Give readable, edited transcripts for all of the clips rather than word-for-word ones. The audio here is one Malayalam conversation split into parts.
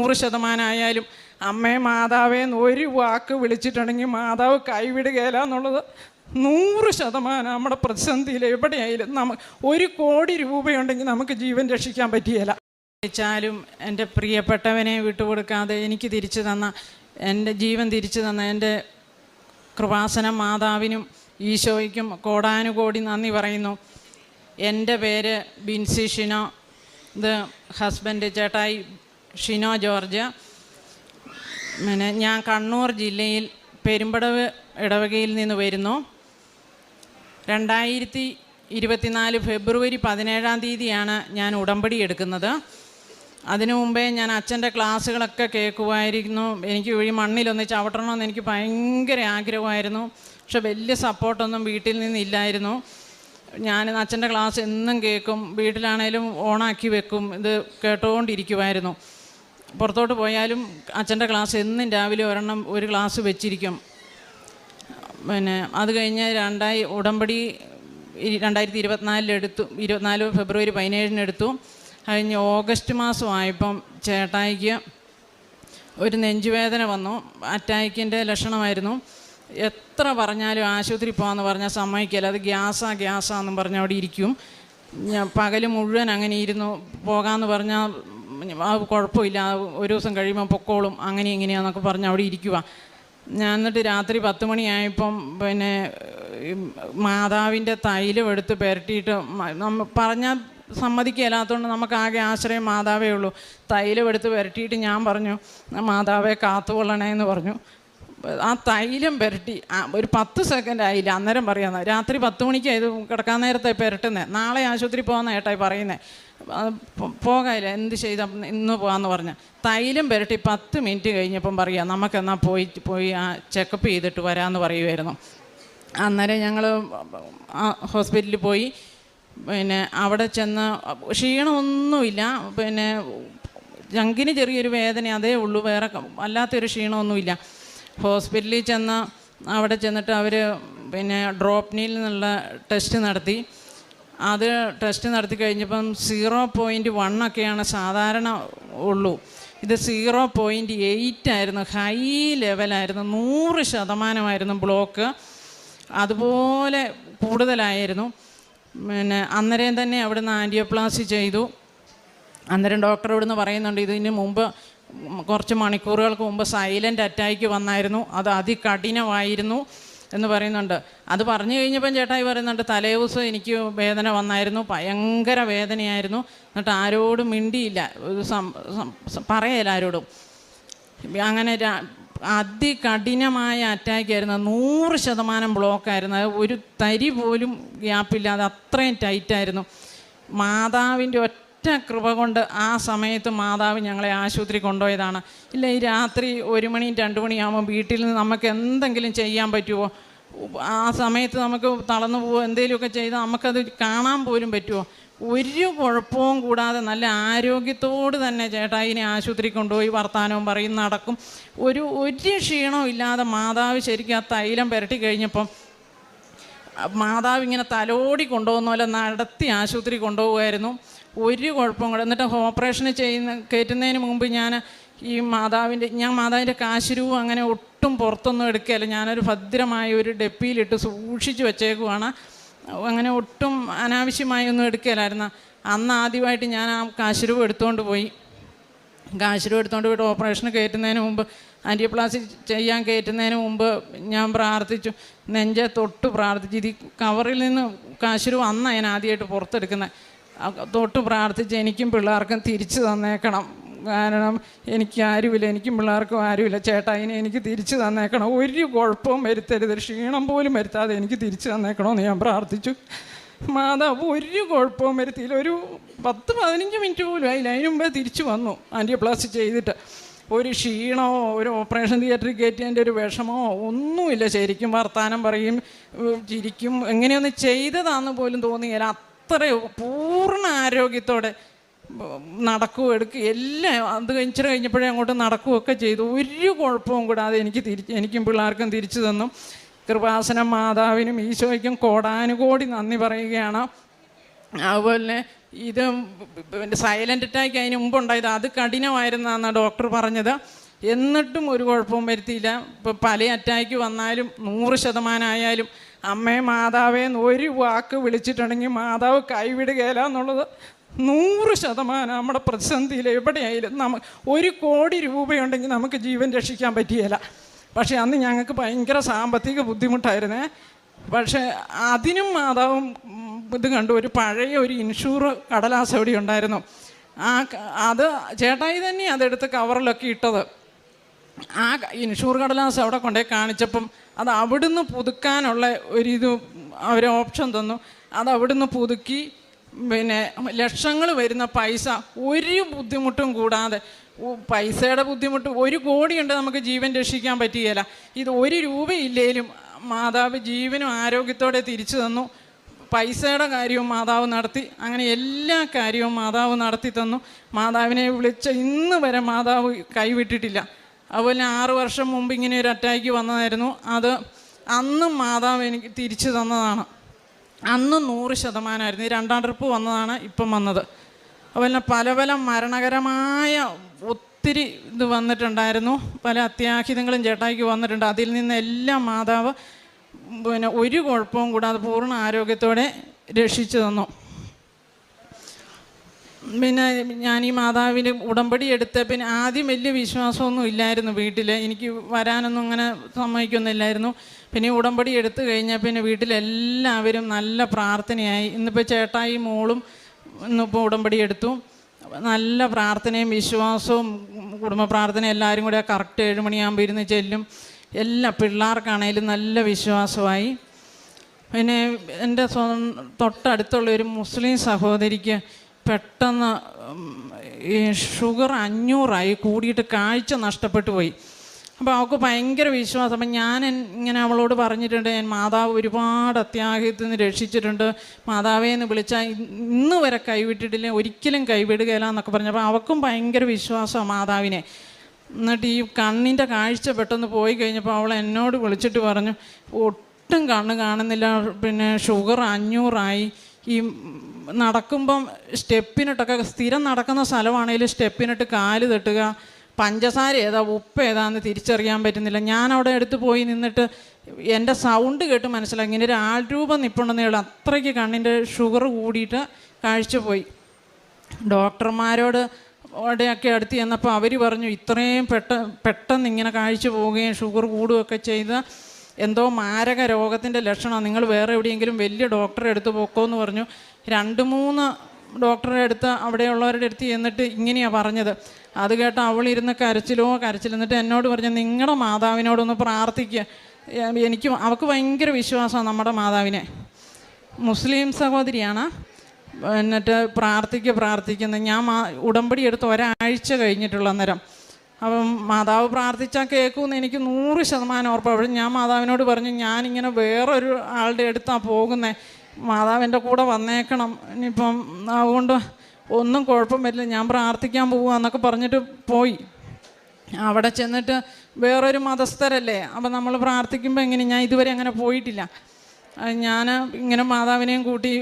100% അമ്മേ മാതാവേ ഒരു വാക്ക് വിളിച്ചിട്ടുണ്ടെങ്കിൽ മാതാവ് കൈവിടുകയില്ല എന്നുള്ളത് 100% നമ്മുടെ പ്രതിസന്ധിയിൽ എവിടെയായാലും 1 കോടി രൂപയുണ്ടെങ്കിൽ നമുക്ക് ജീവൻ രക്ഷിക്കാൻ പറ്റിയല്ല. വെച്ചാലും എൻ്റെ പ്രിയപ്പെട്ടവനെ വിട്ടുകൊടുക്കാതെ എനിക്ക് തിരിച്ചു തന്ന, എൻ്റെ ജീവൻ തിരിച്ചു തന്ന എൻ്റെ കൃപാസന മാതാവിനും ഈശോയ്ക്കും കോടാനുകോടി നന്ദി പറയുന്നു. എൻ്റെ പേര് ബിൻസി ഷിനോ. ഇത് ഹസ്ബൻഡ് ചേട്ടായി ഷിനോ ജോർജ്. ഞാൻ കണ്ണൂർ ജില്ലയിൽ പെരുമ്പടവ് ഇടവകയിൽ നിന്ന് വരുന്നു. 2024 ഫെബ്രുവരി 17 ഞാൻ ഉടമ്പടി എടുക്കുന്നത്. അതിനു മുമ്പേ ഞാൻ അച്ഛൻ്റെ ക്ലാസ്സുകളൊക്കെ കേൾക്കുമായിരുന്നു. എനിക്ക് ഈ മണ്ണിലൊന്ന് ചവിട്ടണമെന്ന് എനിക്ക് ഭയങ്കര ആഗ്രഹമായിരുന്നു. പക്ഷെ വലിയ സപ്പോർട്ടൊന്നും വീട്ടിൽ നിന്നില്ലായിരുന്നു. ഞാൻ അച്ഛൻ്റെ ക്ലാസ് എന്നും കേൾക്കും, വീട്ടിലാണേലും ഓണാക്കി വെക്കും, ഇത് കേട്ടുകൊണ്ടിരിക്കുമായിരുന്നു. പുറത്തോട്ട് പോയാലും അച്ഛൻ്റെ ക്ലാസ് എന്നും രാവിലെ ഒരു ക്ലാസ് വെച്ചിരിക്കും. അത് കഴിഞ്ഞ് ഉടമ്പടി 2024 എടുത്തു. 24 ഫെബ്രുവരി 17 എടുത്തു. കഴിഞ്ഞ് ഓഗസ്റ്റ് മാസമായപ്പം ചേട്ടായിക്ക് ഒരു നെഞ്ചുവേദന വന്നു. അറ്റാക്കിൻ്റെ ലക്ഷണമായിരുന്നു. എത്ര പറഞ്ഞാലും ആശുപത്രി പോകാമെന്ന് പറഞ്ഞാൽ സമ്മതിക്കില്ല. അത് ഗ്യാസാന്നും പറഞ്ഞ് അവിടെ ഇരിക്കും. പകൽ മുഴുവൻ അങ്ങനെ ഇരുന്നു. പോകാമെന്ന് പറഞ്ഞാൽ അത് കുഴപ്പമില്ല, ഒരു ദിവസം കഴിയുമ്പോൾ പൊക്കോളും, അങ്ങനെ ഇങ്ങനെയാന്നൊക്കെ പറഞ്ഞ് അവിടെ ഇരിക്കുക. ഞാൻ എന്നിട്ട് രാത്രി 10 മണിയായപ്പം മാതാവിൻ്റെ തൈലം എടുത്ത് പുരട്ടിയിട്ട് പറഞ്ഞാൽ സമ്മതിക്കില്ലാത്തതുകൊണ്ട് നമുക്കാകെ ആശ്രയം മാതാവേ ഉള്ളൂ. തൈലം എടുത്ത് പുരട്ടിയിട്ട് ഞാൻ പറഞ്ഞു, മാതാവേ കാത്തുകൊള്ളണേ എന്ന് പറഞ്ഞു. ആ തൈലം പുരട്ടി ഒരു 10 സെക്കൻഡ് ആയില്ല, അന്നേരം പറയാമെന്ന്. രാത്രി 10 മണിക്ക് ഇത് കിടക്കാൻ നേരത്തെ പുരട്ടുന്നത്. നാളെ ആശുപത്രി പോകുന്ന ഏട്ടായി പറയുന്നത്. പോകാനില്ല, എന്ത് ചെയ്താൽ ഇന്ന് പോകാമെന്ന് പറഞ്ഞ് തൈലം പുരട്ടി 10 മിനിറ്റ് കഴിഞ്ഞപ്പം പറയാം നമുക്കെന്നാൽ പോയി ആ ചെക്കപ്പ് ചെയ്തിട്ട് വരാമെന്ന് പറയുമായിരുന്നു. അന്നേരം ഞങ്ങൾ ഹോസ്പിറ്റലിൽ പോയി. അവിടെ ചെന്ന് ക്ഷീണമൊന്നുമില്ല. ജങ്കിന് ചെറിയൊരു വേദന അതേ ഉള്ളൂ, വേറെ അല്ലാത്തൊരു ക്ഷീണമൊന്നുമില്ല. ഹോസ്പിറ്റലിൽ ചെന്ന് അവിടെ ചെന്നിട്ട് അവർ ഡ്രോപ്നിയിൽ നിന്നുള്ള ടെസ്റ്റ് നടത്തി. അത് ടെസ്റ്റ് നടത്തി കഴിഞ്ഞപ്പം 0.1 ഒക്കെയാണ് സാധാരണ ഉള്ളൂ. ഇത് 0.8 ആയിരുന്നു, ഹൈ ലെവലായിരുന്നു. 100% ബ്ലോക്ക് അതുപോലെ കൂടുതലായിരുന്നു. അന്നേരം തന്നെ അവിടുന്ന് ആൻറ്റിയോപ്ലാസ്റ്റി ചെയ്തു. അന്നേരം ഡോക്ടർ ഇവിടുന്ന് പറയുന്നുണ്ട്, ഇതിന് മുമ്പ് കുറച്ച് മണിക്കൂറുകൾക്ക് മുമ്പ് സൈലൻ്റ് അറ്റാക്ക് വന്നായിരുന്നു, അത് അതികഠിനമായിരുന്നു എന്ന് പറയുന്നുണ്ട്. അത് പറഞ്ഞു കഴിഞ്ഞപ്പം ചേട്ടായി പറയുന്നുണ്ട്, തലേദിവസം എനിക്ക് വേദന വന്നായിരുന്നു, ഭയങ്കര വേദനയായിരുന്നു. എന്നിട്ട് ആരോടും മിണ്ടിയില്ല, പറയല ആരോടും. അങ്ങനെ അതികഠിനമായ അറ്റാക്കായിരുന്നു. 100% ബ്ലോക്കായിരുന്നു. ഒരു തരി പോലും ഗ്യാപ്പില്ലാതെ അത്രയും ടൈറ്റായിരുന്നു. മാതാവിൻ്റെ ഒറ്റ കൃപ കൊണ്ട് ആ സമയത്ത് മാതാവ് ഞങ്ങളെ ആശുപത്രി കൊണ്ടുപോയതാണ്. ഇല്ല ഈ രാത്രി 1 മണി 2 മണിയാകുമ്പോൾ വീട്ടിൽ നിന്ന് നമുക്ക് എന്തെങ്കിലും ചെയ്യാൻ പറ്റുമോ? ആ സമയത്ത് നമുക്ക് തളർന്നു പോവുക, എന്തെങ്കിലുമൊക്കെ ചെയ്താൽ നമുക്കത് കാണാൻ പോലും പറ്റുമോ? ഒരു കുഴപ്പവും കൂടാതെ നല്ല ആരോഗ്യത്തോട് തന്നെ ചേട്ടായിനെ ആശുപത്രി കൊണ്ടുപോയി വർത്താനവും പറയും, നടക്കും. ഒരു ക്ഷീണവും ഇല്ലാതെ മാതാവ് ശരിക്കും ആ തൈലം പുരട്ടി കഴിഞ്ഞപ്പം മാതാവ് ഇങ്ങനെ തലോടി കൊണ്ടുപോകുന്ന പോലെ നടത്തി ആശുപത്രി കൊണ്ടുപോകുമായിരുന്നു. ഒരു കുഴപ്പം കൂടെ. എന്നിട്ട് ഓപ്പറേഷൻ കയറ്റുന്നതിന് മുമ്പ് ഞാൻ മാതാവിൻ്റെ കാശുരൂപം അങ്ങനെ ഒട്ടും പുറത്തൊന്നും എടുക്കുകയല്ല. ഞാനൊരു ഭദ്രമായ ഒരു ഡെപ്പിയിലിട്ട് സൂക്ഷിച്ച് വെച്ചേക്കുവാണ്. അങ്ങനെ ഒട്ടും അനാവശ്യമായി ഒന്നും എടുക്കുകയില്ലായിരുന്നു. അന്ന് ആദ്യമായിട്ട് ഞാൻ ആ കാശുരൂപം എടുത്തുകൊണ്ട് പോയി. ഓപ്പറേഷന് കയറ്റുന്നതിന് മുമ്പ്, ആൻറ്റിയോപ്ലാസ്റ്റി ചെയ്യാൻ കയറ്റുന്നതിന് മുമ്പ് ഞാൻ പ്രാർത്ഥിച്ചു, നെഞ്ചെ തൊട്ട് പ്രാർത്ഥിച്ചു. ഇത് കവറിൽ നിന്ന് കാശുരൂപം അന്നാണ് ഞാൻ ആദ്യമായിട്ട് പുറത്തെടുക്കുന്നത്. തൊട്ട് പ്രാർത്ഥിച്ച് എനിക്കും പിള്ളേർക്കും തിരിച്ചു തന്നേക്കണം, കാരണം എനിക്ക് ആരുമില്ല, എനിക്കും പിള്ളേർക്കും ആരുമില്ല, ചേട്ടായിനെ എനിക്ക് തിരിച്ചു തന്നേക്കണം, ഒരു കുഴപ്പവും വരുത്തരുത്, ക്ഷീണം പോലും വരുത്താതെ എനിക്ക് തിരിച്ചു തന്നേക്കണമെന്ന് ഞാൻ പ്രാർത്ഥിച്ചു. മാതാവ് ഒരു കുഴപ്പവും വരുത്തിയില്ല. ഒരു 10-15 മിനിറ്റ് പോലും ആയില്ല, അതിന് മുമ്പേ തിരിച്ചു വന്നു. ആൻറ്റിയോപ്ലാസ്റ്റി ചെയ്തിട്ട് ഒരു ക്ഷീണമോ ഒരു ഓപ്പറേഷൻ തിയേറ്ററിൽ കയറ്റിയതിൻ്റെ ഒരു വിഷമമോ ഒന്നുമില്ല. ശരിക്കും വർത്താനം പറയും, ചിരിക്കും, എങ്ങനെയൊന്ന് ചെയ്തതാണെന്ന് പോലും തോന്നിയില്ല. അത്ര പൂർണ്ണ ആരോഗ്യത്തോടെ നടക്കുകയും എടുക്കുകയും എല്ലാം. അത് കഴിഞ്ഞപ്പോഴേ അങ്ങോട്ട് നടക്കുകയൊക്കെ ചെയ്തു. ഒരു കുഴപ്പവും കൂടാതെ എനിക്കും പിള്ളേർക്കും തിരിച്ചു തന്നു. കൃപാസനം മാതാവിനും ഈശോയ്ക്കും കോടാനുകോടി നന്ദി പറയുകയാണ്. അതുപോലെ ഇത് സൈലൻ്റ് അറ്റാക്ക് അതിന് മുമ്പുണ്ടായത്, അത് കഠിനമായിരുന്നാണ് ഡോക്ടർ പറഞ്ഞത്. എന്നിട്ടും ഒരു കുഴപ്പവും വരുത്തിയില്ല. ഇപ്പോൾ പല അറ്റാക്ക് വന്നാലും 100% ആയാലും അമ്മേ മാതാവേ ഒരു വാക്ക് വിളിച്ചിട്ടുണ്ടെങ്കിൽ മാതാവ് കൈവിടുകയില്ല എന്നുള്ളത് 100%. നമ്മുടെ പ്രതിസന്ധിയിൽ എവിടെയായാലും 1 കോടി രൂപയുണ്ടെങ്കിൽ നമുക്ക് ജീവൻ രക്ഷിക്കാൻ പറ്റിയല്ല. പക്ഷേ അന്ന് ഞങ്ങൾക്ക് ഭയങ്കര സാമ്പത്തിക ബുദ്ധിമുട്ടായിരുന്നേ. പക്ഷേ അതിനും മാതാവും ഇത് കണ്ടു. ഒരു പഴയ ഒരു ഇൻഷൂർ കടലാസ് അവിടെ ഉണ്ടായിരുന്നു. അത് ചേട്ടായി തന്നെ അതെടുത്ത് കവറിലൊക്കെ ഇട്ടത്. ആ ഇൻഷൂർ കടലാസ് അവിടെ കൊണ്ടുപോയി കാണിച്ചപ്പം അത് അവിടുന്ന് പുതുക്കാനുള്ള ഒരിത് അവർ ഓപ്ഷൻ തന്നു. അത് അവിടുന്ന് പുതുക്കി. പിന്നെ ലക്ഷങ്ങൾ വരുന്ന പൈസ ഒരു ബുദ്ധിമുട്ടും കൂടാതെ, പൈസയുടെ ബുദ്ധിമുട്ട് 1 കോടിയുണ്ട് നമുക്ക് ജീവൻ രക്ഷിക്കാൻ പറ്റുകയില്ല. ഇത് 1 രൂപയില്ലേലും മാതാവ് ജീവനും ആരോഗ്യത്തോടെ തിരിച്ചു തന്നു. പൈസയുടെ കാര്യവും മാതാവ് നടത്തി. അങ്ങനെ എല്ലാ കാര്യവും മാതാവ് നടത്തി തന്നു. മാതാവിനെ വിളിച്ച ഇന്ന് വരെ മാതാവ് കൈവിട്ടിട്ടില്ല. അതുപോലെ 6 വർഷം മുമ്പ് ഇങ്ങനെ ഒരു അറ്റാക്ക് വന്നതായിരുന്നു. അത് അന്നും മാതാവ് എനിക്ക് തിരിച്ചു തന്നതാണ്. അന്ന് 100% 2ാം ട്രിപ്പ് വന്നതാണ് ഇപ്പം വന്നത്. അതുപോലെ പല മരണകരമായ ഒത്തിരി ഇത് വന്നിട്ടുണ്ടായിരുന്നു. പല അത്യാഹിതങ്ങളും ചേട്ടായിക്ക് വന്നിട്ടുണ്ട്. അതിൽ നിന്നെല്ലാം മാതാവ് പിന്നെ ഒരു കുഴപ്പവും കൂടാതെ പൂർണ്ണ ആരോഗ്യത്തോടെ രക്ഷിച്ചു തന്നു. പിന്നെ ഞാൻ ഈ മാതാവിന് ഉടമ്പടി എടുത്ത പിന്നെ ആദ്യം വലിയ വിശ്വാസമൊന്നും ഇല്ലായിരുന്നു വീട്ടിൽ. എനിക്ക് വരാനൊന്നും അങ്ങനെ സമ്മതിക്കൊന്നുമില്ലായിരുന്നു. പിന്നെ ഉടമ്പടി എടുത്തു കഴിഞ്ഞാൽ പിന്നെ വീട്ടിലെല്ലാവരും നല്ല പ്രാർത്ഥനയായി. ഇന്നിപ്പോൾ ചേട്ടായി മോളും ഇന്നിപ്പോൾ ഉടമ്പടി എടുത്തു. നല്ല പ്രാർത്ഥനയും വിശ്വാസവും കുടുംബ പ്രാർത്ഥന എല്ലാവരും കൂടെ കറക്റ്റ് 7 മണിയാകുമ്പോൾ ഇരുന്ന് ചെല്ലും. എല്ലാ പിള്ളേർക്കാണേലും നല്ല വിശ്വാസമായി. പിന്നെ എൻ്റെ തൊട്ടടുത്തുള്ള ഒരു മുസ്ലിം സഹോദരിക്ക് പെട്ടെന്ന് ഈ ഷുഗർ 500 കൂടിയിട്ട് കാഴ്ച നഷ്ടപ്പെട്ടു പോയി. അപ്പോൾ അവൾക്ക് ഭയങ്കര വിശ്വാസം. അപ്പം ഞാൻ ഇങ്ങനെ അവളോട് പറഞ്ഞിട്ടുണ്ട്, ഞാൻ മാതാവ് ഒരുപാട് അത്യാഹിതത്തിൽ നിന്ന് രക്ഷിച്ചിട്ടുണ്ട്, മാതാവേ എന്ന് വിളിച്ചാൽ ഇന്ന് വരെ കൈവിട്ടിട്ടില്ല, ഒരിക്കലും കൈവിടുകയില്ല എന്നൊക്കെ പറഞ്ഞു. അപ്പോൾ അവൾക്കും ഭയങ്കര വിശ്വാസമാണ് മാതാവിനെ. എന്നിട്ട് ഈ കണ്ണിൻ്റെ കാഴ്ച പെട്ടെന്ന് പോയി കഴിഞ്ഞപ്പോൾ അവൾ എന്നോട് വിളിച്ചിട്ട് പറഞ്ഞു, ഒട്ടും കണ്ണ് കാണുന്നില്ല, പിന്നെ ഷുഗർ 500. ഈ നടക്കുമ്പം സ്റ്റെപ്പിനിട്ടൊക്കെ, സ്ഥിരം നടക്കുന്ന സ്ഥലമാണെങ്കിലും സ്റ്റെപ്പിനിട്ട് കാല് തട്ടുക, പഞ്ചസാര ഏതാ ഉപ്പ് ഏതാന്ന് തിരിച്ചറിയാൻ പറ്റുന്നില്ല. ഞാനവിടെ അടുത്ത് പോയി നിന്നിട്ട് എൻ്റെ സൗണ്ട് കേട്ട് മനസ്സിലാക്കി ഇങ്ങനെ ഒരു ആൾരൂപം നിൽപ്പുണ്ടെന്നേ ഉള്ളൂ. അത്രയ്ക്ക് കണ്ണിൻ്റെ ഷുഗർ കൂടിയിട്ട് കാഴ്ച പോയി. ഡോക്ടർമാരോട് അവിടെയൊക്കെ അടുത്ത് ചെന്നപ്പോൾ അവർ പറഞ്ഞു ഇത്രയും പെട്ടെന്ന് ഇങ്ങനെ കാഴ്ച പോവുകയും ഷുഗർ കൂടുകയൊക്കെ ചെയ്ത് എന്തോ മാരക രോഗത്തിൻ്റെ ലക്ഷണമാണ്, നിങ്ങൾ വേറെ എവിടെയെങ്കിലും വലിയ ഡോക്ടറെ അടുത്ത് പോക്കോന്ന് പറഞ്ഞു. 2-3 ഡോക്ടറെ അടുത്ത് അവിടെയുള്ളവരുടെ അടുത്ത് ചെന്നിട്ട് ഇങ്ങനെയാണ് പറഞ്ഞത്. അത് കേട്ട് അവളിരുന്ന് കരച്ചിൽ. എന്നിട്ട് എന്നോട് പറഞ്ഞു, നിങ്ങളുടെ മാതാവിനോടൊന്ന് പ്രാർത്ഥിക്കുക. അവൾക്ക് ഭയങ്കര വിശ്വാസമാണ് നമ്മുടെ മാതാവിനെ. മുസ്ലിം സഹോദരിയാണ്. എന്നിട്ട് പ്രാർത്ഥിക്കുന്നത് ഞാൻ ഉടമ്പടി എടുത്ത് 1 ആഴ്ച കഴിഞ്ഞിട്ടുള്ള അന്നേരം. അപ്പം മാതാവ് പ്രാർത്ഥിച്ചാൽ കേൾക്കുമെന്ന് എനിക്ക് 100% ഉറപ്പ്. അപ്പോൾ ഞാൻ മാതാവിനോട് പറഞ്ഞു, ഞാനിങ്ങനെ വേറൊരു ആളുടെ അടുത്താണ് പോകുന്നത്, മാതാവിൻ്റെ കൂടെ വന്നേക്കണം, ഇനിയിപ്പം അതുകൊണ്ട് ഒന്നും കുഴപ്പം വരില്ല, ഞാൻ പ്രാർത്ഥിക്കാൻ പോവുക എന്നൊക്കെ പറഞ്ഞിട്ട് പോയി. അവിടെ ചെന്നിട്ട് വേറൊരു മതസ്ഥരല്ലേ, അപ്പം നമ്മൾ പ്രാർത്ഥിക്കുമ്പോൾ എങ്ങനെ, ഞാൻ ഇതുവരെ അങ്ങനെ പോയിട്ടില്ല. ഞാൻ ഇങ്ങനെ മാതാവിനെയും കൂട്ടി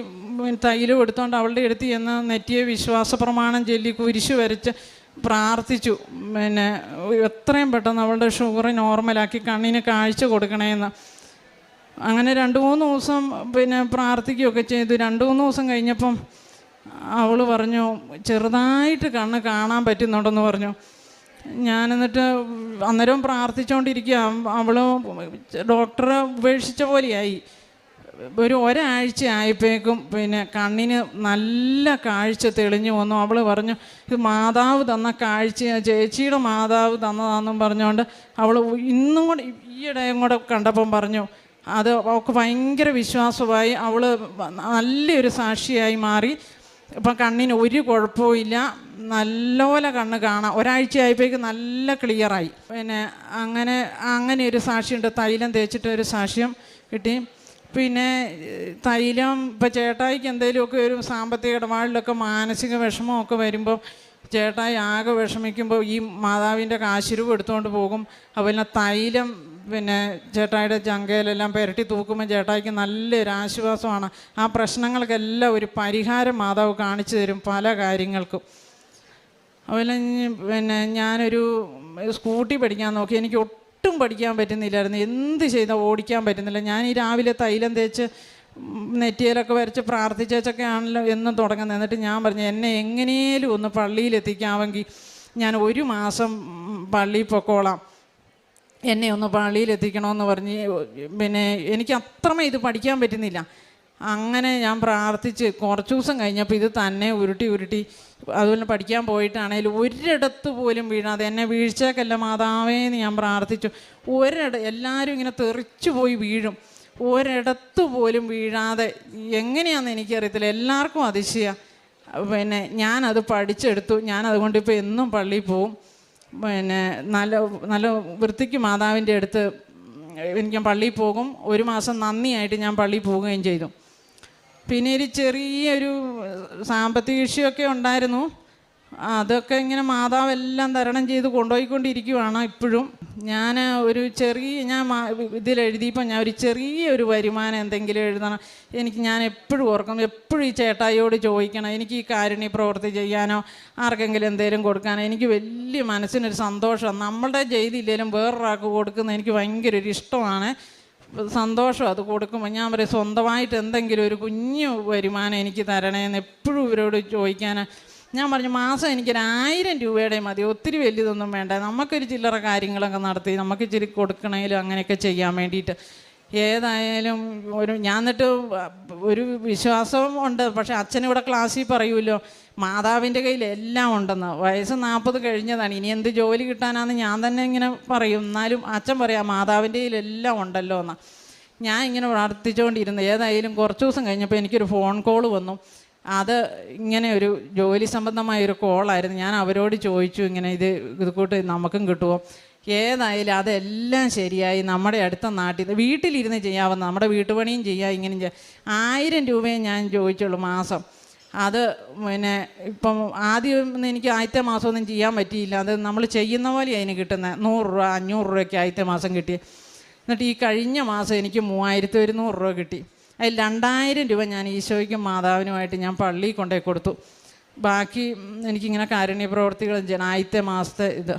തൈലും എടുത്തുകൊണ്ട് അവളുടെ അടുത്ത് ചെന്ന് നെറ്റിയെ വിശ്വാസ പ്രമാണം ചൊല്ലി കുരിശ് വരച്ച് പ്രാർത്ഥിച്ചു. പിന്നെ എത്രയും പെട്ടെന്ന് അവളുടെ ഷുഗർ നോർമലാക്കി കണ്ണിന് കാഴ്ച കൊടുക്കണമെന്ന്. അങ്ങനെ 2-3 ദിവസം പിന്നെ പ്രാർത്ഥിക്കുകയൊക്കെ ചെയ്തു. 2-3 ദിവസം കഴിഞ്ഞപ്പം അവൾ പറഞ്ഞു ചെറുതായിട്ട് കണ്ണ് കാണാൻ പറ്റുന്നുണ്ടെന്ന് പറഞ്ഞു. ഞാനെന്നിട്ട് അന്നേരം പ്രാർത്ഥിച്ചുകൊണ്ടിരിക്കുക. അവൾ ഡോക്ടറെ ഉപേക്ഷിച്ച പോലെയായി. ഒരു 1 ആഴ്ച ആയപ്പോഴേക്കും പിന്നെ കണ്ണിന് നല്ല കാഴ്ച തെളിഞ്ഞു വന്നു. അവൾ പറഞ്ഞു ഇത് മാതാവ് തന്ന കാഴ്ച, ചേച്ചിയുടെ മാതാവ് തന്നതാണെന്നും പറഞ്ഞുകൊണ്ട് അവൾ ഇന്നും കൂടെ ഈയിടെയും കൂടെ കണ്ടപ്പം പറഞ്ഞു അത് അവൾക്ക് ഭയങ്കര വിശ്വാസമായി. അവൾ നല്ലൊരു സാക്ഷിയായി മാറി. ഇപ്പം കണ്ണിന് ഒരു കുഴപ്പവും ഇല്ല, നല്ലപോലെ കണ്ണ് കാണാം. 1 ആഴ്ച ആയപ്പോഴേക്കും നല്ല ക്ലിയറായി. പിന്നെ അങ്ങനെ ഒരു സാക്ഷിയുണ്ട്. തൈലം തേച്ചിട്ട് ഒരു സാക്ഷ്യം കിട്ടി. പിന്നെ തൈലം ഇപ്പം ചേട്ടായിക്ക് എന്തെങ്കിലുമൊക്കെ ഒരു സാമ്പത്തിക ഇടപാടിലൊക്കെ മാനസിക വിഷമമൊക്കെ വരുമ്പോൾ ചേട്ടായി ആകെ വിഷമിക്കുമ്പോൾ ഈ മാതാവിൻ്റെ കാശുരൂപം എടുത്തുകൊണ്ട് പോകും. അതുപോലെ തൈലം പിന്നെ ചേട്ടായിയുടെ ചങ്കയിലെല്ലാം പുരട്ടി തൂക്കുമ്പോൾ ചേട്ടായിക്ക് നല്ലൊരു ആശ്വാസമാണ്. ആ പ്രശ്നങ്ങൾക്കെല്ലാം ഒരു പരിഹാരം മാതാവ് കാണിച്ചു തരും പല കാര്യങ്ങൾക്കും. അതുപോലെ പിന്നെ ഞാനൊരു സ്കൂട്ടി പഠിക്കാൻ നോക്കി, എനിക്ക് ഒട്ടും പഠിക്കാൻ പറ്റുന്നില്ലായിരുന്നു. എന്ത് ചെയ്താൽ ഓടിക്കാൻ പറ്റുന്നില്ല. ഞാൻ ഈ രാവിലെ തൈലം തേച്ച് നെറ്റിയിലൊക്കെ വരച്ച് പ്രാർത്ഥിച്ചൊക്കെ ആണല്ലോ എന്നും തുടങ്ങുന്നത്. എന്നിട്ട് ഞാൻ പറഞ്ഞു, എന്നെ എങ്ങനെയും ഒന്ന് പള്ളിയിലെത്തിക്കാമെങ്കിൽ ഞാൻ 1 മാസം പള്ളിയിൽ പൊക്കോളാം, എന്നെ ഒന്ന് പള്ളിയിലെത്തിക്കണമെന്ന് പറഞ്ഞ്. പിന്നെ എനിക്ക് അത്രമേ ഇത് പഠിക്കാൻ പറ്റുന്നില്ല. അങ്ങനെ ഞാൻ പ്രാർത്ഥിച്ച് കുറച്ച് ദിവസം കഴിഞ്ഞപ്പോൾ ഇത് തന്നെ ഉരുട്ടി അതുപോലെ പഠിക്കാൻ പോയിട്ടാണെങ്കിലും ഒരിടത്ത് പോലും വീഴാതെ, എന്നെ വീഴ്ചക്കല്ല മാതാവേന്ന് ഞാൻ പ്രാർത്ഥിച്ചു. എല്ലാവരും ഇങ്ങനെ തെറിച്ചു പോയി വീഴും, ഒരിടത്ത് പോലും വീഴാതെ. എങ്ങനെയാണെന്ന് എനിക്കറിയത്തില്ല, എല്ലാവർക്കും അതിശയ. പിന്നെ ഞാനത് പഠിച്ചെടുത്തു. ഞാനതുകൊണ്ട് ഇപ്പോൾ എന്നും പള്ളിയിൽ പോവും. പിന്നെ നല്ല വൃത്തിക്ക് മാതാവിൻ്റെ അടുത്ത് ഞാൻ പള്ളിയിൽ പോകും. 1 മാസം നന്ദിയായിട്ട് ഞാൻ പള്ളിയിൽ പോവുകയും ചെയ്തു. പിന്നെ ഒരു ചെറിയൊരു സാമ്പത്തിക ഇഷ്യൂയൊക്കെ ഉണ്ടായിരുന്നു. അതൊക്കെ ഇങ്ങനെ മാതാവെല്ലാം തരണം ചെയ്ത് കൊണ്ടുപോയിക്കൊണ്ടിരിക്കുവാണ് ഇപ്പോഴും. ഞാൻ ഇതിലെഴുതിയപ്പോൾ ഞാൻ ഒരു ചെറിയൊരു വരുമാനം എന്തെങ്കിലും എഴുതണം. ഞാൻ എപ്പോഴും ഓർക്കും, എപ്പോഴും ഈ ചേട്ടായിയോട് ചോദിക്കണം, എനിക്ക് ഈ കാരുണ്യ പ്രവൃത്തി ചെയ്യാനോ ആർക്കെങ്കിലും എന്തെങ്കിലും കൊടുക്കാനോ എനിക്ക് വലിയ മനസ്സിനൊരു സന്തോഷമാണ്. നമ്മളുടെ ചെയ്തില്ലെങ്കിലും വേറൊരാൾക്ക് കൊടുക്കുന്നത് എനിക്ക് ഭയങ്കര ഒരു ഇഷ്ടമാണ്, സന്തോഷം. അത് കൊടുക്കുമ്പോൾ ഞാൻ പറയും, സ്വന്തമായിട്ട് എന്തെങ്കിലും ഒരു കുഞ്ഞു വരുമാനം എനിക്ക് തരണേന്ന് എപ്പോഴും ഇവരോട് ചോദിക്കാൻ. ഞാൻ പറഞ്ഞു, മാസം എനിക്കൊരു 1000 രൂപയുടെ മതി, ഒത്തിരി വലിയതൊന്നും വേണ്ട, നമുക്കൊരു ചില്ലറ കാര്യങ്ങളൊക്കെ നടത്തി നമുക്ക് ഇച്ചിരി കൊടുക്കണേലും അങ്ങനെയൊക്കെ ചെയ്യാൻ വേണ്ടിയിട്ട്. ഏതായാലും ഞാൻ എന്നിട്ട് ഒരു വിശ്വാസം ഉണ്ട്. പക്ഷേ അച്ഛനിവിടെ ക്ലാസ്സിൽ പറയുമല്ലോ, മാതാവിൻ്റെ കയ്യിൽ എല്ലാം ഉണ്ടെന്ന്. വയസ്സ് 40 കഴിഞ്ഞതാണ്, ഇനി എന്ത് ജോലി കിട്ടാനാണെന്ന് ഞാൻ തന്നെ ഇങ്ങനെ പറയും. എന്നാലും അച്ഛൻ പറയാം, മാതാവിൻ്റെ കയ്യിൽ എല്ലാം ഉണ്ടല്ലോ എന്ന്. ഞാൻ ഇങ്ങനെ പ്രാർത്ഥിച്ചുകൊണ്ടിരുന്നു. ഏതായാലും കുറച്ച് ദിവസം കഴിഞ്ഞപ്പോൾ എനിക്കൊരു ഫോൺ കോൾ വന്നു. അത് ഇങ്ങനെ ഒരു ജോലി സംബന്ധമായൊരു കോളായിരുന്നു. ഞാൻ അവരോട് ചോദിച്ചു, ഇങ്ങനെ ഇത് കൂട്ട് നമുക്കും കിട്ടുമോ. ഏതായാലും അതെല്ലാം ശരിയായി. നമ്മുടെ അടുത്ത നാട്ടിൽ വീട്ടിലിരുന്ന് ചെയ്യാവുന്ന, നമ്മുടെ വീട്ടുപണിയും ചെയ്യാം, ഇങ്ങനെ ചെയ്യാം. 1000 രൂപയെ ഞാൻ ചോദിച്ചുള്ളൂ മാസം. അത് പിന്നെ ഇപ്പം ആദ്യം എനിക്ക് ആദ്യത്തെ മാസമൊന്നും ചെയ്യാൻ പറ്റിയില്ല. അത് നമ്മൾ ചെയ്യുന്ന പോലെ അതിന് കിട്ടുന്നത് 100 രൂപ 500 രൂപയ്ക്ക് ആദ്യത്തെ മാസം കിട്ടി. എന്നിട്ട് ഈ കഴിഞ്ഞ മാസം എനിക്ക് 3100 രൂപ കിട്ടി. അതിൽ 2000 രൂപ ഞാൻ ഈശോയ്ക്കും മാതാവിനുമായിട്ട് ഞാൻ പള്ളിയിൽ കൊണ്ടുപോയി കൊടുത്തു. ബാക്കി എനിക്കിങ്ങനെ കാരുണ്യ പ്രവർത്തികളും ചെയ്യണം. ആദ്യത്തെ മാസത്തെ ഇത്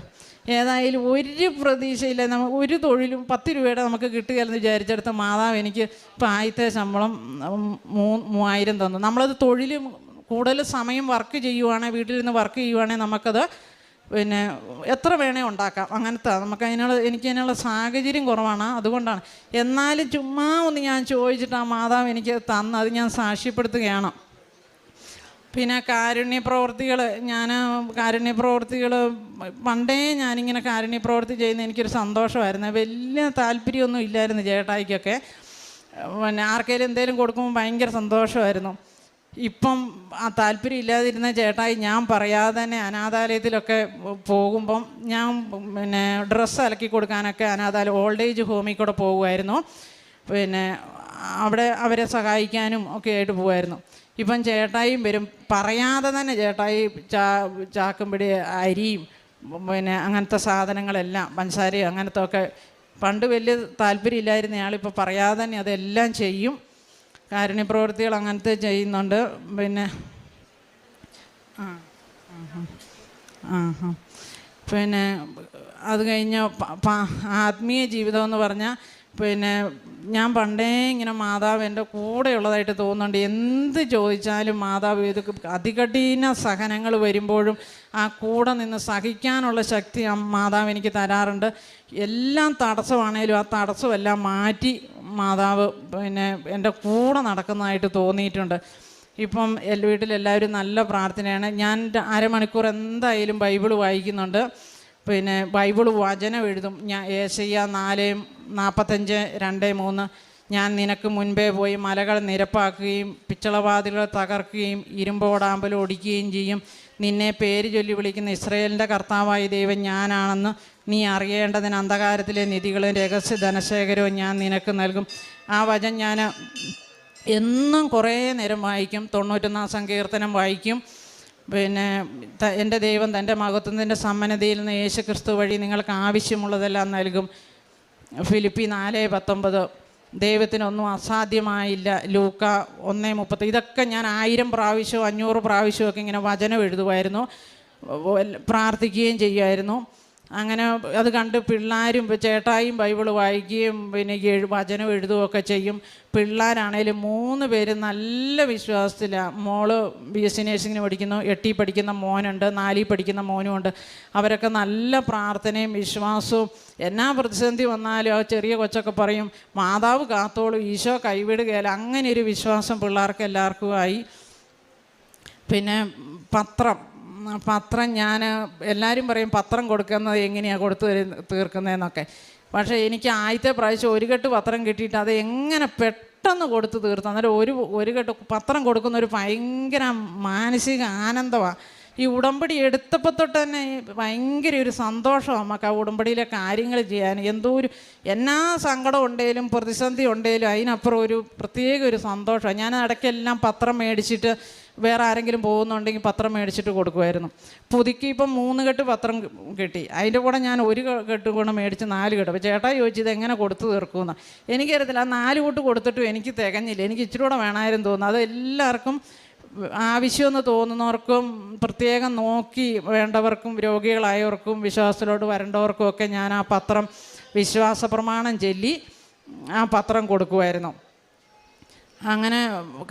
ഏതായാലും ഒരു പ്രതീക്ഷയില്ല. ഒരു തൊഴിലും 10 രൂപയുടെ നമുക്ക് കിട്ടുകയെന്ന് വിചാരിച്ചെടുത്ത് മാതാവ് എനിക്ക് ഇപ്പം ആദ്യത്തെ ശമ്പളം 3000 തന്നു. നമ്മളത് തൊഴിൽ കൂടുതൽ സമയം വർക്ക് ചെയ്യുവാണെങ്കിൽ, വീട്ടിലിരുന്ന് വർക്ക് ചെയ്യുവാണെങ്കിൽ നമുക്കത് പിന്നെ എത്ര വേണേ ഉണ്ടാക്കാം. അങ്ങനത്തെ എനിക്ക് അതിനുള്ള സാഹചര്യം കുറവാണ്, അതുകൊണ്ടാണ്. എന്നാലും ചുമ്മാ ഒന്ന് ഞാൻ ചോദിച്ചിട്ട് ആ മാതാവ് എനിക്ക് തന്ന്, അത് ഞാൻ സാക്ഷ്യപ്പെടുത്തുകയാണ്. പിന്നെ കാരുണ്യ പ്രവർത്തികൾ പണ്ടേ ഞാനിങ്ങനെ കാരുണ്യ പ്രവൃത്തി ചെയ്യുന്ന എനിക്കൊരു സന്തോഷമായിരുന്നു. വലിയ താല്പര്യമൊന്നും ഇല്ലായിരുന്നു ചേട്ടായിക്കൊക്കെ. പിന്നെ ആർക്കെങ്കിലും എന്തെങ്കിലും കൊടുക്കുമ്പോൾ ഭയങ്കര സന്തോഷമായിരുന്നു. ഇപ്പം ആ താല്പര്യം ഇല്ലാതിരുന്ന ചേട്ടായി ഞാൻ പറയാതെ തന്നെ അനാഥാലയത്തിലൊക്കെ പോകുമ്പം ഞാൻ പിന്നെ ഡ്രസ്സ് അലക്കി കൊടുക്കാനൊക്കെ ഓൾഡ് ഏജ് ഹോമിൽ കൂടെ പോകുമായിരുന്നു. പിന്നെ അവിടെ അവരെ സഹായിക്കാനും ഒക്കെ ആയിട്ട് പോകുമായിരുന്നു. ഇപ്പം ചേട്ടായിയും വരും, പറയാതെ തന്നെ ചേട്ടായി ചാക്കുംപിടി അരിയും പിന്നെ അങ്ങനത്തെ സാധനങ്ങളെല്ലാം, പഞ്ചസാരയും അങ്ങനത്തെ ഒക്കെ. പണ്ട് വലിയ താല്പര്യം ഇല്ലായിരുന്ന ആളിപ്പോൾ പറയാതെ തന്നെ അതെല്ലാം ചെയ്യും. കാരുണ്യ പ്രവൃത്തികൾ അങ്ങനത്തെ ചെയ്യുന്നുണ്ട്. പിന്നെ പിന്നെ അത് കഴിഞ്ഞ് ആത്മീയ ജീവിതം എന്ന് പറഞ്ഞാൽ, പിന്നെ ഞാൻ പണ്ടേ ഇങ്ങനെ മാതാവ് എൻ്റെ കൂടെയുള്ളതായിട്ട് തോന്നുന്നുണ്ട്. എന്ത് ചോദിച്ചാലും മാതാവ് ഇത് അതികഠിന സഹനങ്ങൾ വരുമ്പോഴും ആ കൂടെ നിന്ന് സഹിക്കാനുള്ള ശക്തി മാതാവ് എനിക്ക് തരാറുണ്ട്. എല്ലാം തടസ്സമാണേലും ആ തടസ്സമെല്ലാം മാറ്റി മാതാവ് പിന്നെ എൻ്റെ കൂടെ നടക്കുന്നതായിട്ട് തോന്നിയിട്ടുണ്ട്. ഇപ്പം വീട്ടിലെല്ലാവരും നല്ല പ്രാർത്ഥനയാണ്. ഞാൻ അരമണിക്കൂർ എന്തായാലും ബൈബിൾ വായിക്കുന്നുണ്ട്. പിന്നെ ബൈബിൾ വചനം എഴുതും. യേശയ്യ 4:45, 2:3. ഞാൻ നിനക്ക് മുൻപേ പോയി മലകൾ നിരപ്പാക്കുകയും പിച്ചളവാതിലുകൾ തകർക്കുകയും ഇരുമ്പോടാമ്പൽ ഒടിക്കുകയും ചെയ്യും. നിന്നെ പേര് ചൊല്ലി വിളിക്കുന്ന ഇസ്രായേലിൻ്റെ കർത്താവായ ദൈവം ഞാനാണെന്ന് നീ അറിയേണ്ടതിന് അന്ധകാരത്തിലെ നിധികളും രഹസ്യ ധനശേഖരവും ഞാൻ നിനക്ക് നൽകും. ആ വചനം ഞാൻ എന്നും കുറേ നേരം വായിക്കും. 91 സങ്കീർത്തനം വായിക്കും. പിന്നെ എൻ്റെ ദൈവം തൻ്റെ മഹത്വത്തിൻ്റെ സമ്മനതയിൽ നിന്ന് യേശുക്രിസ്തു വഴി നിങ്ങൾക്ക് ആവശ്യമുള്ളതെല്ലാം നൽകും. ഫിലിപ്പി 4:19 ദൈവത്തിനൊന്നും അസാധ്യമായില്ല, ലൂക്ക 1:30. ഇതൊക്കെ ഞാൻ 1000 പ്രാവശ്യമോ 500 പ്രാവശ്യമൊക്കെ ഇങ്ങനെ വചനം എഴുതുമായിരുന്നു, പ്രാർത്ഥിക്കുകയും ചെയ്യുമായിരുന്നു. അങ്ങനെ അത് കണ്ട് പിള്ളേരും ചേട്ടായും ബൈബിൾ വായിക്കുകയും പിന്നെ വചനം എഴുതുകയൊക്കെ ചെയ്യും. പിള്ളേരാണേലും 3 പേര് നല്ല വിശ്വാസത്തിലാണ്. മോള് BSc നേഴ്സിങ്ങിന് പഠിക്കുന്നു, 8ൽ പഠിക്കുന്ന മോനുണ്ട്, 4ൽ പഠിക്കുന്ന മോനുമുണ്ട്. അവരൊക്കെ നല്ല പ്രാർത്ഥനയും വിശ്വാസവും. എന്നാ പ്രതിസന്ധി വന്നാലും ആ ചെറിയ കൊച്ചൊക്കെ പറയും മാതാവ് കാത്തോളും, ഈശോ കൈവിടുകയില്ല. അങ്ങനെ ഒരു വിശ്വാസം പിള്ളേർക്ക് എല്ലാവർക്കും ആയി. പിന്നെ പത്രം ഞാൻ എല്ലാവരും പറയും പത്രം കൊടുക്കുന്നത് എങ്ങനെയാണ് കൊടുത്തു തീർക്കുന്നതെന്നൊക്കെ. പക്ഷേ എനിക്ക് ആദ്യത്തെ പ്രാവശ്യം 1 കെട്ട് പത്രം കിട്ടിയിട്ട് അത് എങ്ങനെ പെട്ടെന്ന് കൊടുത്ത് തീർത്തു. അന്നേരം ഒരു കെട്ട് പത്രം കൊടുക്കുന്ന ഒരു ഭയങ്കര മാനസിക ആനന്ദമാണ്. ഈ ഉടമ്പടി എടുത്തപ്പോൾ തൊട്ട് തന്നെ ഭയങ്കര ഒരു സന്തോഷമാണ് നമുക്ക് ആ ഉടമ്പടിയിലെ കാര്യങ്ങൾ ചെയ്യാൻ. എന്നാ സങ്കടം ഉണ്ടെങ്കിലും പ്രതിസന്ധി ഉണ്ടെങ്കിലും അതിനപ്പുറം ഒരു പ്രത്യേക ഒരു സന്തോഷമാണ്. ഞാൻ ഇടയ്ക്കെല്ലാം പത്രം മേടിച്ചിട്ട് വേറെ ആരെങ്കിലും പോകുന്നുണ്ടെങ്കിൽ പത്രം മേടിച്ചിട്ട് കൊടുക്കുമായിരുന്നു. പുതുക്കി ഇപ്പം 3 കെട്ട് പത്രം കിട്ടി. അതിൻ്റെ കൂടെ ഞാൻ 1 കെട്ട് കൂടെ മേടിച്ച് 4 കെട്ട്. അപ്പോൾ ചേട്ടാ ചോദിച്ചത് എങ്ങനെ കൊടുത്തു തീർക്കുമെന്ന്. എനിക്കറിയത്തില്ല. ആ 4 കൂട്ട് കൊടുത്തിട്ടും എനിക്ക് തികഞ്ഞില്ല. എനിക്ക് ഇച്ചിരി കൂടെ വേണമായിരുന്നു തോന്നുന്നു. അത് എല്ലാവർക്കും ആവശ്യമെന്ന് തോന്നുന്നവർക്കും പ്രത്യേകം നോക്കി വേണ്ടവർക്കും രോഗികളായവർക്കും വിശ്വാസത്തിലോട്ട് വരേണ്ടവർക്കും ഒക്കെ ഞാൻ ആ പത്രം വിശ്വാസ പ്രമാണം ചൊല്ലി ആ പത്രം കൊടുക്കുമായിരുന്നു. അങ്ങനെ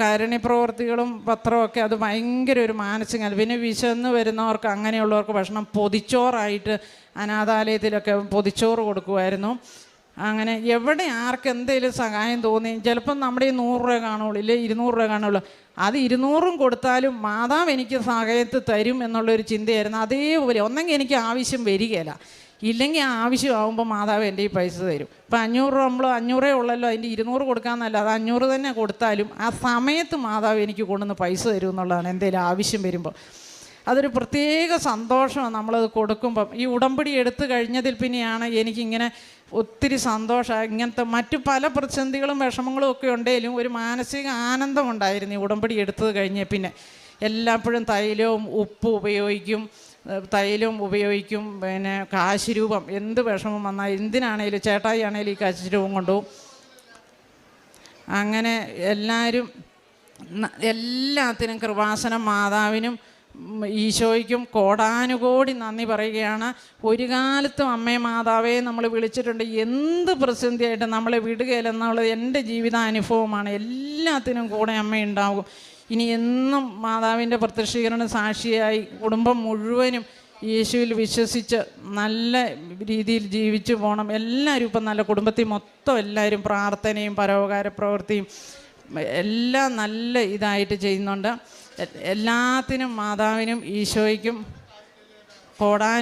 കാരുണ്യപ്രവർത്തികളും പത്രമൊക്കെ അത് ഭയങ്കര ഒരു മാനസിക. പിന്നെ വിശന്ന് വരുന്നവർക്ക് അങ്ങനെയുള്ളവർക്ക് ഭക്ഷണം പൊതിച്ചോറായിട്ട് അനാഥാലയത്തിലൊക്കെ പൊതിച്ചോറ് കൊടുക്കുമായിരുന്നു. അങ്ങനെ എവിടെ ആർക്ക് എന്തെങ്കിലും സഹായം തോന്നി, ചിലപ്പം നമ്മുടെ ഈ 100 രൂപ കാണുള്ളൂ, ഇല്ലേ 200 രൂപ കാണുള്ളൂ, അത് 200 കൊടുത്താലും മാതാവ് എനിക്ക് സഹായത്ത് തരും എന്നുള്ളൊരു ചിന്തയായിരുന്നു. അതേപോലെ ഒന്നെങ്കിൽ എനിക്ക് ആവശ്യം വരികയില്ല, ഇല്ലെങ്കിൽ ആ ആവശ്യമാകുമ്പോൾ മാതാവ് എൻ്റെ ഈ പൈസ തരും. ഇപ്പം 500 രൂപ നമ്മൾ 500 ഉള്ളല്ലോ, അതിൻ്റെ 200 കൊടുക്കാമെന്നല്ല, അത് 500 തന്നെ കൊടുത്താലും ആ സമയത്ത് മാതാവ് എനിക്ക് കൊണ്ടുവന്ന് പൈസ തരും എന്നുള്ളതാണ്. എന്തെങ്കിലും ആവശ്യം വരുമ്പോൾ അതൊരു പ്രത്യേക സന്തോഷമാണ് നമ്മളത് കൊടുക്കുമ്പം. ഈ ഉടമ്പടി എടുത്തു കഴിഞ്ഞതിൽ പിന്നെയാണ് എനിക്കിങ്ങനെ ഒത്തിരി സന്തോഷമായി. ഇങ്ങനത്തെ മറ്റു പല പ്രതിസന്ധികളും വിഷമങ്ങളും ഒക്കെ ഉണ്ടെങ്കിലും ഒരു മാനസിക ആനന്ദം ഉണ്ടായിരുന്നു ഈ ഉടമ്പടി എടുത്തത് കഴിഞ്ഞ്. പിന്നെ എല്ലായ്പ്പോഴും തൈലവും ഉപ്പും ഉപയോഗിക്കും, പിന്നെ കാശുരൂപം. എന്ത് വിഷമം വന്നാൽ എന്തിനാണേലും ചേട്ടായി ആണേലും ഈ കാശുരൂപം കൊണ്ടുപോകും. അങ്ങനെ എല്ലാത്തിനും കൃപാസനം മാതാവിനും ഈശോയ്ക്കും കോടാനുകോടി നന്ദി പറയുകയാണ്. ഒരു കാലത്തും അമ്മേ മാതാവേ നമ്മൾ വിളിച്ചിട്ടുണ്ട്. എന്ത് പ്രതിസന്ധിയായിട്ട് നമ്മളെ വിടുകയില്ലെന്നുള്ളത് എൻ്റെ ജീവിതാനുഭവമാണ്. എല്ലാത്തിനും കൂടെ അമ്മയുണ്ടാകും. ഇനി എന്നും മാതാവിൻ്റെ പ്രത്യക്ഷീകരണ സാക്ഷിയായി കുടുംബം മുഴുവനും യേശുവിൽ വിശ്വസിച്ച് നല്ല രീതിയിൽ ജീവിച്ചു പോകണം. എല്ലാവരും ഇപ്പം നല്ല കുടുംബത്തിൽ മൊത്തം എല്ലാവരും പ്രാർത്ഥനയും പരോപകാര പ്രവൃത്തിയും എല്ലാം നല്ല ഇതായിട്ട് ചെയ്യുന്നുണ്ട്. എല്ലാത്തിനും മാതാവിനും ഈശോയ്ക്കും കോടാൻ